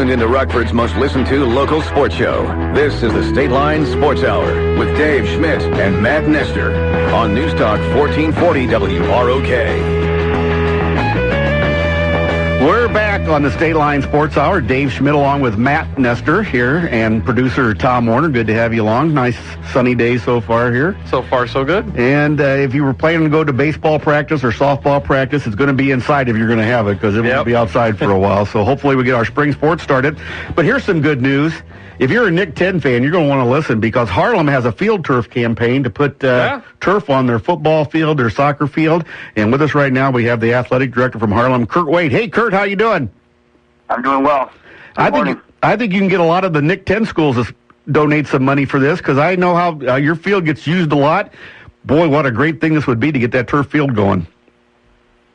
tuned into Rockford's most listened to local sports show. This is the Stateline Sports Hour with Dave Schmidt and Matt Nestor on News Talk 1440 WROK. We're back on the Stateline Sports Hour. Dave Schmidt along with Matt Nestor here and producer Tom Warner. Good to have you along. Nice sunny day so far here. So far, so good. And if you were planning to go to baseball practice or softball practice, it's going to be inside if you're going to have it because it won't be outside for a while. So hopefully we get our spring sports started. But here's some good news. If you're a Nick 10 fan, you're going to want to listen because Harlem has a field turf campaign to put turf on their football field, their soccer field. And with us right now, we have the athletic director from Harlem, Kurt Weigt. Hey, Kurt, how you doing? I'm doing well. I think you can get a lot of the Nick 10 schools to donate some money for this because I know how your field gets used a lot. Boy, what a great thing this would be to get that turf field going.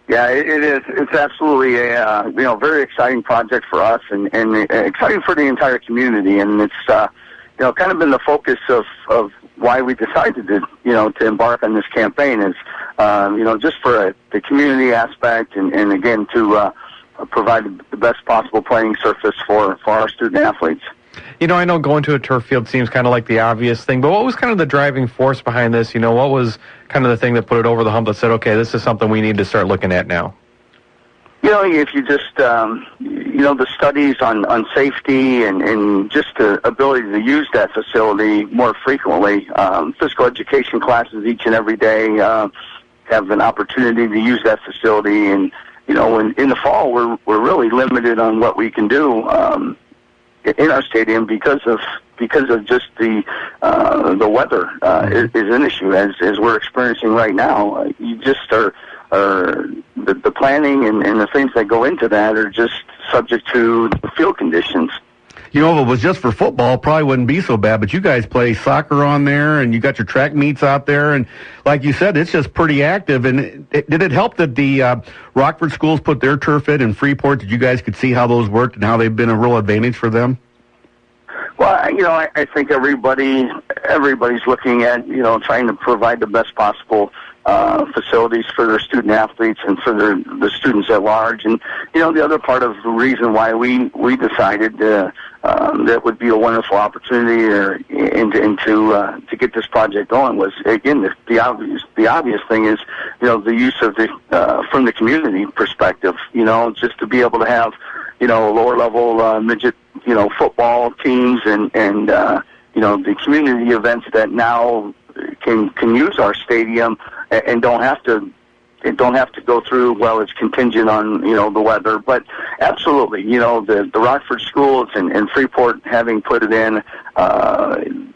Yeah, it is. It's absolutely a very exciting project for us and exciting for the entire community. And it's kind of been the focus of why we decided to embark on this campaign is just for the community aspect and again to provide the best possible playing surface for our student athletes. I know going to a turf field seems kind of like the obvious thing, but what was kind of the driving force behind this? What was kind of the thing that put it over the hump that said, okay, this is something we need to start looking at now? If you just, the studies on safety and just the ability to use that facility more frequently, physical education classes each and every day have an opportunity to use that facility. And, in the fall, we're really limited on what we can do in our stadium because of just the weather is an issue as we're experiencing right now. You just are the planning and the things that go into that are just subject to the field conditions. If it was just for football, it probably wouldn't be so bad, but you guys play soccer on there, and you got your track meets out there, and like you said, it's just pretty active. And did it help that the Rockford schools put their turf in Freeport, that you guys could see how those worked and how they've been a real advantage for them? Well, I think everybody's looking at, trying to provide the best possible facilities for their student athletes and for the students at large. And, the other part of the reason why we decided that would be a wonderful opportunity to get this project going was, again, the obvious thing is, the use of from the community perspective, just to be able to have, lower level midget, football teams and the community events that now can use our stadium and don't have to go through, it's contingent on, the weather. But absolutely, the Rockford schools and Freeport having put it in,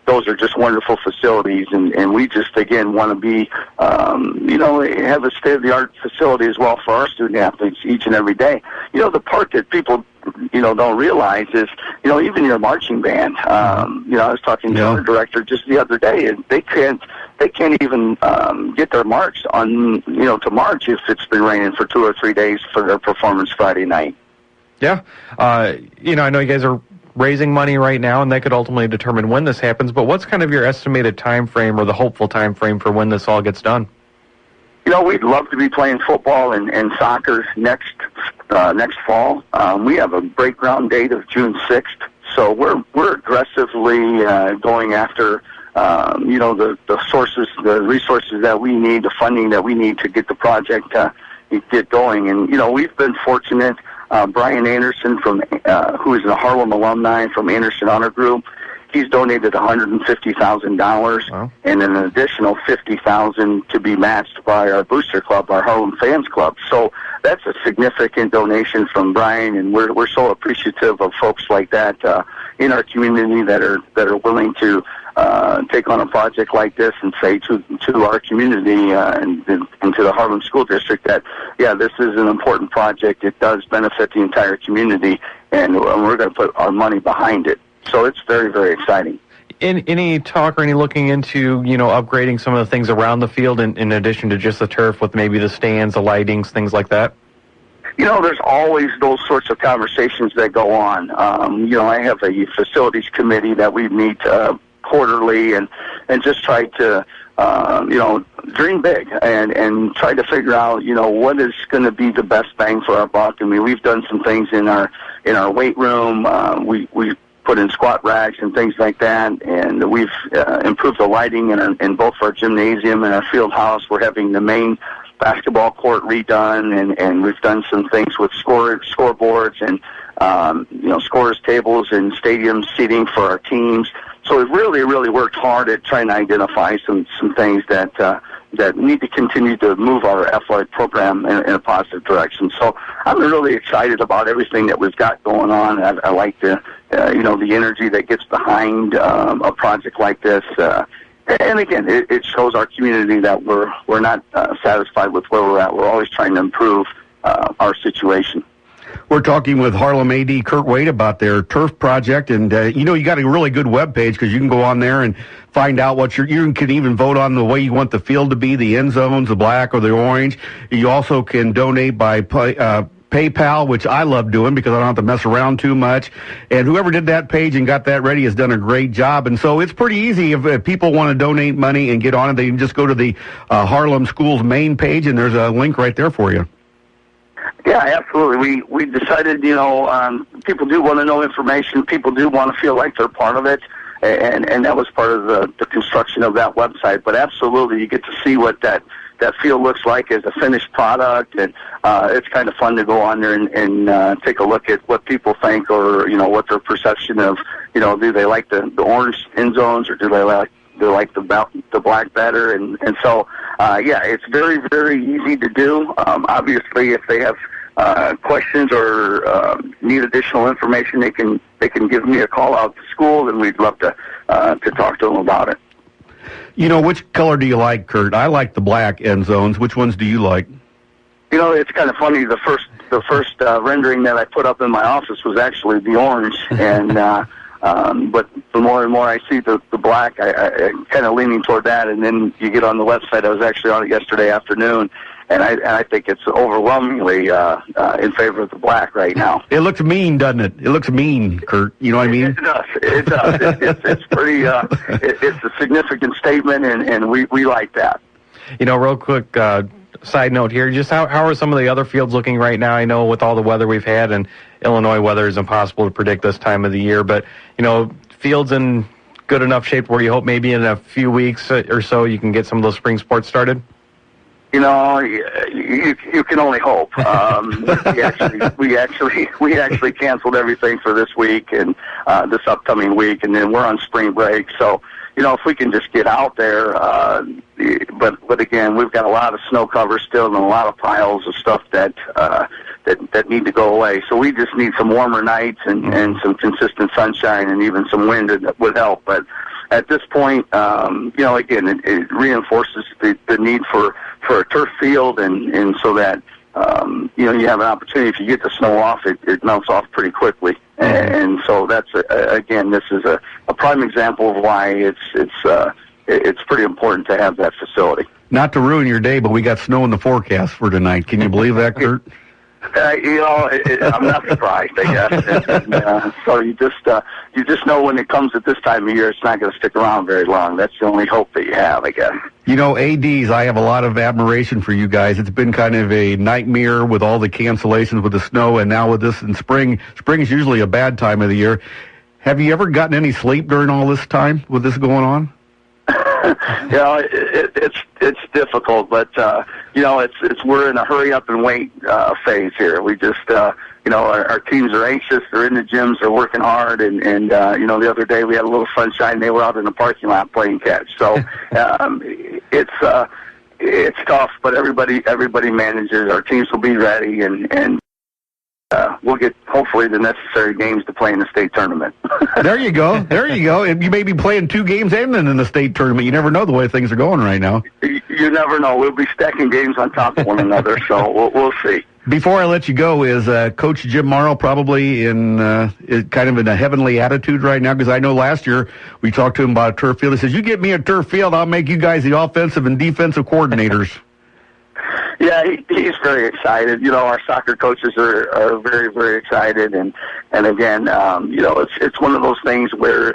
those are just wonderful facilities. And we just, again, want to be, have a state-of-the-art facility as well for our student athletes each and every day. The part that people, don't realize is, even your marching band, I was talking to our director just the other day, and they can't even get their march on, to march if it's been raining for 2 or 3 days for their performance Friday night. Yeah. I know you guys are raising money right now, and that could ultimately determine when this happens, but what's kind of your estimated time frame or the hopeful time frame for when this all gets done? We'd love to be playing football and soccer next fall. We have a break ground date of June 6th, so we're aggressively going after the sources, the resources that we need, the funding that we need to get the project get going. And we've been fortunate. Brian Anderson who is a Harlem alumni from Anderson Honor Group. He's donated $150,000 and an additional $50,000 to be matched by our booster club, our Harlem Fans Club. So that's a significant donation from Brian, and we're so appreciative of folks like that in our community that are willing to take on a project like this and say to our community and to the Harlem School District that, this is an important project. It does benefit the entire community, and we're going to put our money behind it. So it's very, very exciting. Any talk or any looking into, upgrading some of the things around the field in addition to just the turf with maybe the stands, the lightings, things like that? There's always those sorts of conversations that go on. I have a facilities committee that we meet quarterly, and just try to dream big and try to figure out what is going to be the best bang for our buck. I mean, we've done some things in our weight room. We put in squat racks and things like that, and we've improved the lighting in both our gymnasium and our field house. We're having the main basketball court redone, and we've done some things with scoreboards and scorers tables and stadium seating for our teams. So we've really, really worked hard at trying to identify some things that need to continue to move our athletic program in a positive direction. So I'm really excited about everything that we've got going on. I like the energy that gets behind a project like this. And again, it shows our community that we're not satisfied with where we're at. We're always trying to improve our situation. We're talking with Harlem AD Kurt Weigt about their turf project, and you got a really good webpage because you can go on there and find out what you can even vote on the way you want the field to be, the end zones, the black or the orange. You also can donate by PayPal, which I love doing because I don't have to mess around too much. And whoever did that page and got that ready has done a great job. And so it's pretty easy if people want to donate money and get on it. They can just go to the Harlem Schools main page, and there's a link right there for you. Yeah, absolutely. We decided, people do want to know information. People do want to feel like they're part of it. And that was part of the construction of that website. But absolutely, you get to see what that field looks like as a finished product, and it's kind of fun to go on there and take a look at what people think, or what their perception of, do they like the orange end zones, or do they like the black better, and so it's very, very easy to do. Obviously, if they have questions or need additional information, they can give me a call out to school, and we'd love to talk to them about it. Which color do you like, Kurt? I like the black end zones. Which ones do you like? It's kind of funny. The first rendering that I put up in my office was actually the orange, and but the more and more I see the black, I kind of leaning toward that. And then you get on the website. I was actually on it yesterday afternoon, and I think it's overwhelmingly in favor of the black right now. It looks mean, doesn't it? It looks mean, Kurt. You know what I mean? It does. It's pretty. It's a significant statement, and we like that. Real quick side note here, just how are some of the other fields looking right now? I know with all the weather we've had, and Illinois weather is impossible to predict this time of the year, but fields in good enough shape where you hope maybe in a few weeks or so you can get some of those spring sports started? You can only hope. We actually canceled everything for this week and this upcoming week, and then we're on spring break. So, if we can just get out there, but again, we've got a lot of snow cover still and a lot of piles of stuff that need to go away. So we just need some warmer nights and some consistent sunshine, and even some wind that would help. But at this point, again, it reinforces the need for a turf field, and so that you have an opportunity. If you get the snow off, it melts off pretty quickly. And so that's again, this is a prime example of why it's pretty important to have that facility. Not to ruin your day, but we got snow in the forecast for tonight. Can you believe that, Kurt? I'm not surprised, I guess. So you just know when it comes at this time of year, it's not going to stick around very long. That's the only hope that you have, I guess. ADs, I have a lot of admiration for you guys. It's been kind of a nightmare with all the cancellations with the snow, and now with this in spring. Spring is usually a bad time of the year. Have you ever gotten any sleep during all this time with this going on? It's difficult, but we're in a hurry up and wait phase here. We just our teams are anxious. They're in the gyms. They're working hard, and the other day we had a little sunshine. They were out in the parking lot playing catch. So it's tough, but everybody manages. Our teams will be ready, and we'll get, hopefully, the necessary games to play in the state tournament. There you go. And you may be playing 2 games and then in the state tournament. You never know the way things are going right now. You never know. We'll be stacking games on top of one another, so we'll see. Before I let you go, is Coach Jim Morrow probably kind of in a heavenly attitude right now? Because I know last year we talked to him about a turf field. He says, you get me a turf field, I'll make you guys the offensive and defensive coordinators. Yeah, he's very excited. Our soccer coaches are very, very excited, and again, it's one of those things where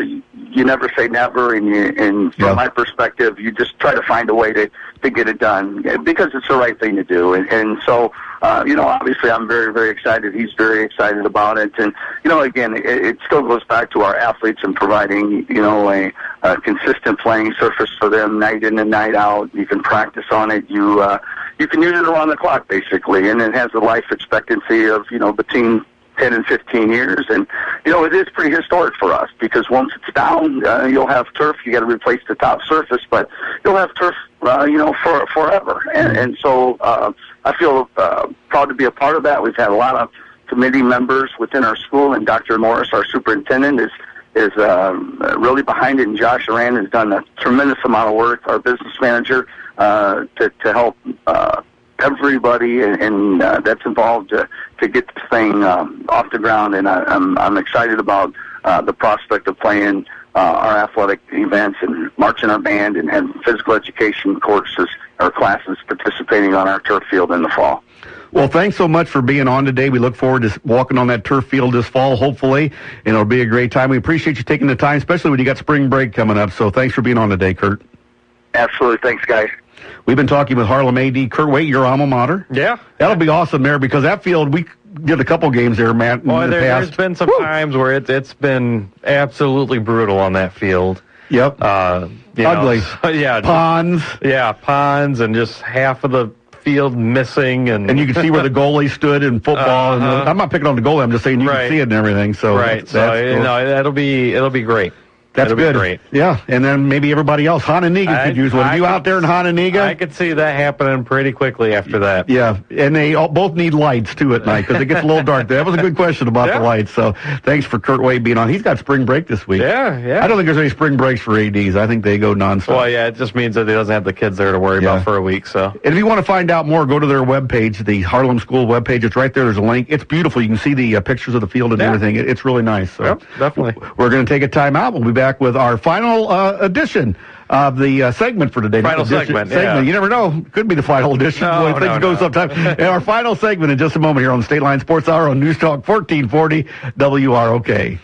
you never say never, and from my perspective, you just try to find a way to get it done because it's the right thing to do. And so, obviously I'm very, very excited. He's very excited about it. And, again, it still goes back to our athletes and providing, a consistent playing surface for them night in and night out. You can practice on it. You can use it around the clock, basically, and it has a life expectancy of, between 10 and 15 years. And, it is pretty historic for us because once it's down, you'll have turf. You got to replace the top surface, but you'll have turf, for forever. And so I feel proud to be a part of that. We've had a lot of committee members within our school, and Dr. Morris, our superintendent, is really behind it, and Josh Aran has done a tremendous amount of work, our business manager, to help everybody and that's involved to get this thing off the ground. And I'm excited about the prospect of playing our athletic events and marching our band and having physical education courses or classes participating on our turf field in the fall. Well, thanks so much for being on today. We look forward to walking on that turf field this fall, hopefully, and it'll be a great time. We appreciate you taking the time, especially when you got spring break coming up. So thanks for being on today, Kurt. Absolutely. Thanks, guys. We've been talking with Harlem AD Kurt Weigt, your alma mater. Yeah. That'll be awesome there because that field, we did a couple games there, Matt, in the past. There's been some times where it's been absolutely brutal on that field. Yep. Ugly. Ponds. Ponds and just half of the field missing. And you can see where the goalie stood in football. And I'm not picking on the goalie. I'm just saying you can see it and everything. So that's cool. It'll be great. That's That'll good. Be great. Yeah, and then maybe everybody else. Hononegah could use one. Are you out there in Hononegah? I could see that happening pretty quickly after that. Yeah, and they both need lights, too, at night because it gets a little dark. That was a good question about the lights. So thanks for Kurt Weigt being on. He's got spring break this week. Yeah. I don't think there's any spring breaks for ADs. I think they go nonstop. Well, it just means that he doesn't have the kids there to worry about for a week. So, and if you want to find out more, go to their webpage, the Harlem School webpage. It's right there. There's a link. It's beautiful. You can see the pictures of the field and everything. It's really nice. So definitely. We're going to take a time out. We'll be back with our final edition of the segment for today. Final segment. You never know. Could be the final edition. Things go sometime. And our final segment in just a moment here on the Stateline Sports Hour on News Talk 1440 WROK.